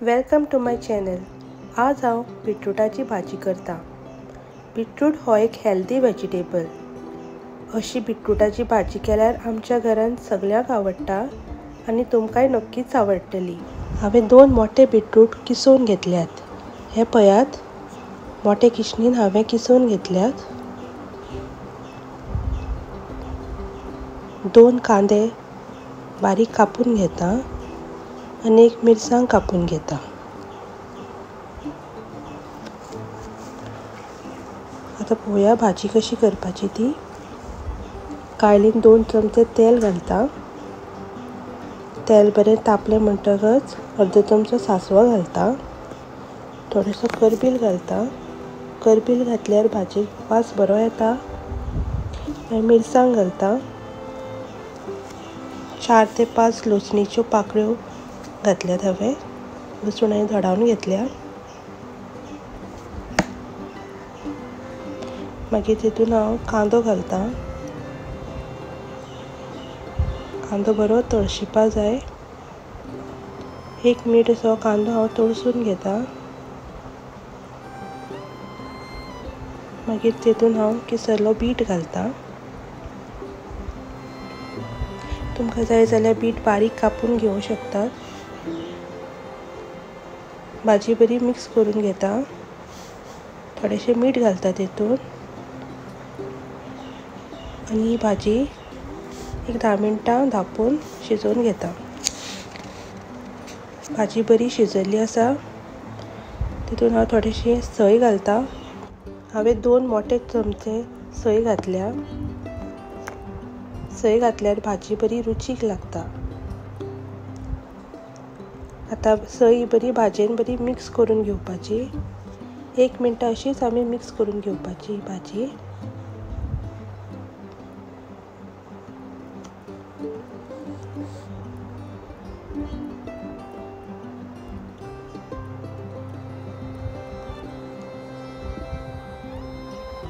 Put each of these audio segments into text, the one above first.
Welcome to my channel. आज हांव बिटरूटाची भाजी करता। बिटरूट हो एक हेल्दी वेजिटेबल। अशी बिटरूटाची भाजी केल्यार आमच्या घरांत सगळ्यांक आवडटा आनी तुमकांय नक्कीच आवडटली। हांवें 2 मोठे बिटरूट किसून घेतल्यात। हे पळयात, मोठे किशणीन हांवें किसून घेतल्यात। 2 कांदे बारीक कापून घेता आनी एक मिरसांग कापून घेता। आता पळोवया भाजी कशी करपाची ती। कायलीन 2 चमचे तेल घालता। तेल बरें तापलें म्हणटकच अर्दो चमचो सांसव घालता। थोडोसो करबील घालता। करबील घातल्यार भाजयेक वास बरो येता। मागीर मिरसांग घालता। 4 ते 5 लसणीच्यो पाकळ्यो घातल्यात हांवें। लसूण हांवें धडावन घेतल्या। मागीर तितून हांव कांदो घालता। कांदो बरो तळशिपा जाय। 1 मिनट असो कांदो हांव तळसून घेता। मागीर तितून हांव किसल्लो बीट घालता। तुमकां जाय जाल्यार बीट बारीक कापून घेवंक शकतात। भाजी बरी मिक्स करून घेता। थोडेशें मीठ घालता तितून आनी ही भाजी एक 10 मिनटां धांपून शिजोवन घेता। भाजी बरी शिजल्ली आसा। तितून हांव थोडीशी सोय घालता। हांवें 2 मोठे चमचे सोय घातल्या। सोय घातल्यार भाजी बरी रुचीक लागता। आता सोय बरी भाजयेन बरी मिक्स करून घेवपाची। 1 मिनट अशीच आमी मिक्स करून घेवपाची भाजी।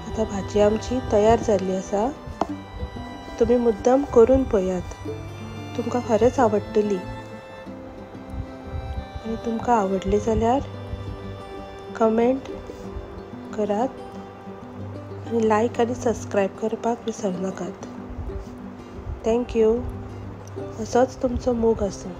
आता भाजी आमची तयार जाल्ली आसा। तुम्ही मुद्दाम करून पळयात, तुमकां खरेंच आवडटली। आनी तुमकां आवडली जाल्यार कमेंट करात आनी लायक आनी सबस्क्रायब करपाक विसरनाकात। Thank you. असोच तुमचो मोग आसूं।